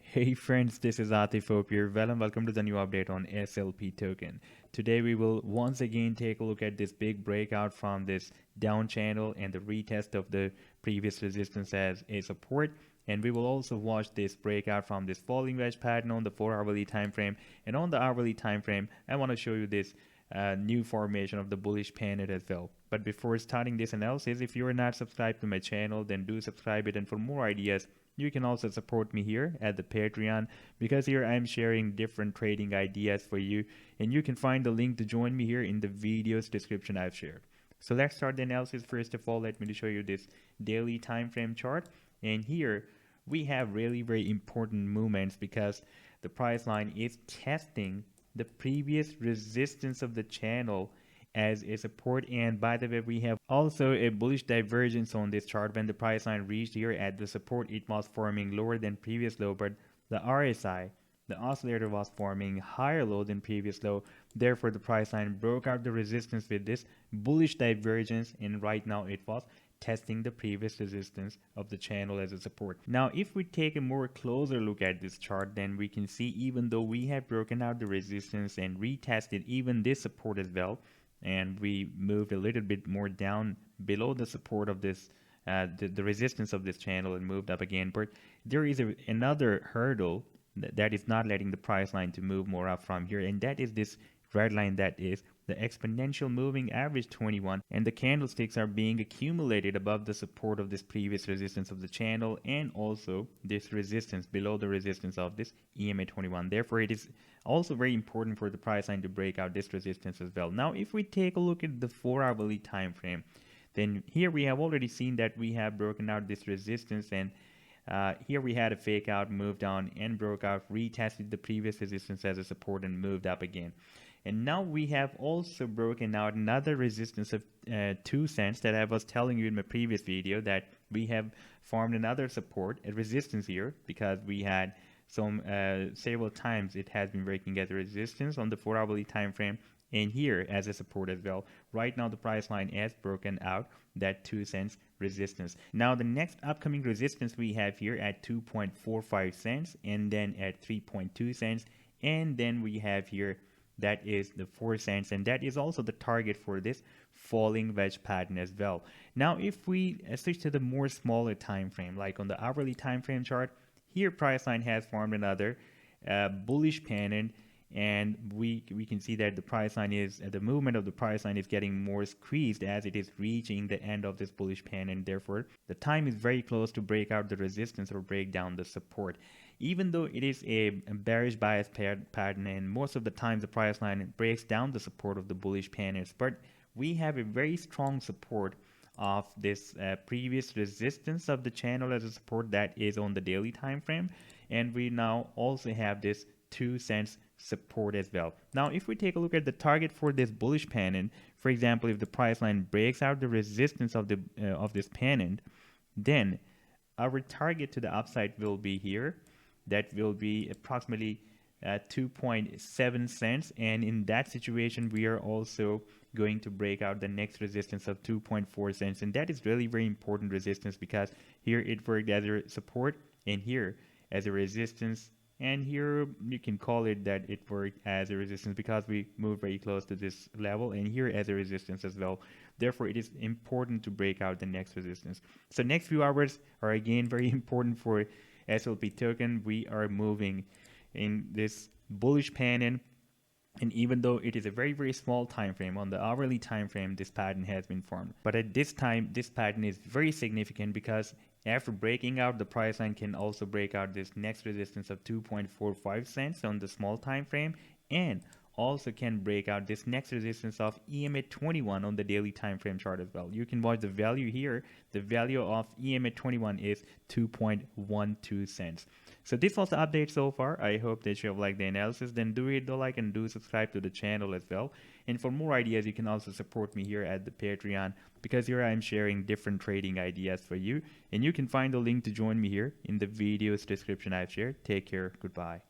Hey friends, this is Atif Hope here. Well and welcome to the new update on SLP token. Today we will once again take a look at this big breakout from this down channel and the retest of the previous resistance as a support. And we will also watch this breakout from this falling wedge pattern on the 4-hourly time frame. And on the hourly time frame, I want to show you this new formation of the bullish pennant as well. But before starting this analysis, if you are not subscribed to my channel, then do subscribe it. And for more ideas, you can also support me here at the Patreon, because here I'm sharing different trading ideas for you, and you can find the link to join me here in the video's description I've shared. So let's start the analysis. First of all, let me show you this daily time frame chart, and here we have really very important movements because the price line is testing the previous resistance of the channel as a support. And by the way, we have also a bullish divergence on this chart. When the price line reached here at the support, it was forming lower than previous low, but the RSI, the oscillator, was forming higher low than previous low. Therefore the price line broke out the resistance with this bullish divergence, and right now it was testing the previous resistance of the channel as a support. Now if we take a more closer look at this chart, then we can see even though we have broken out the resistance and retested even this support as well, and we moved a little bit more down below the support of this the resistance of this channel and moved up again, but there is another hurdle that is not letting the price line to move more up from here, and that is this red line, that is the exponential moving average 21, and the candlesticks are being accumulated above the support of this previous resistance of the channel and also this resistance below the resistance of this EMA 21. Therefore it is also very important for the price line to break out this resistance as well. Now if we take a look at the 4-hourly time frame, then here we have already seen that we have broken out this resistance, and here we had a fake out, moved down and broke out, retested the previous resistance as a support and moved up again. And now we have also broken out another resistance of 2 cents that I was telling you in my previous video, that we have formed another support, a resistance here, because we had some several times it has been breaking as a resistance on the 4-hourly time frame, and here as a support as well. Right now the price line has broken out that 2 cents resistance. Now the next upcoming resistance we have here at 2.45 cents, and then at 3.2 cents, and then we have here that is the 4 cents, and that is also the target for this falling wedge pattern as well. Now if we switch to the more smaller time frame, like on the hourly time frame chart, here price line has formed another bullish pennant, and we can see that the price line is the movement of the price line is getting more squeezed as it is reaching the end of this bullish pennant. Therefore the time is very close to break out the resistance or break down the support. Even though it is a bearish bias pattern, and most of the time the price line breaks down the support of the bullish pennants, but we have a very strong support of this previous resistance of the channel as a support that is on the daily time frame, and we now also have this 2 cents support as well. Now if we take a look at the target for this bullish pennant, for example, if the price line breaks out the resistance of the of this pennant, then our target to the upside will be here. That will be approximately 2.7 cents, and in that situation we are also going to break out the next resistance of 2.4 cents, and that is really very important resistance because here it worked as a support and here as a resistance, and here you can call it that it worked as a resistance because we moved very close to this level, and here as a resistance as well. Therefore it is important to break out the next resistance. So next few hours are again very important for SLP token. We are moving in this bullish pennant, and even though it is a very small time frame, on the hourly time frame this pattern has been formed, but at this time this pattern is very significant because after breaking out, the price line can also break out this next resistance of 2.45 cents on the small time frame, and also can break out this next resistance of EMA 21 on the daily time frame chart as well. You can watch the value here. The value of EMA 21 is 2.12 cents. So this was the update so far. I hope that you have liked the analysis. Then do hit the like and do subscribe to the channel as well. And for more ideas, you can also support me here at the Patreon, because here I'm sharing different trading ideas for you. And you can find the link to join me here in the video's description I've shared. Take care. Goodbye.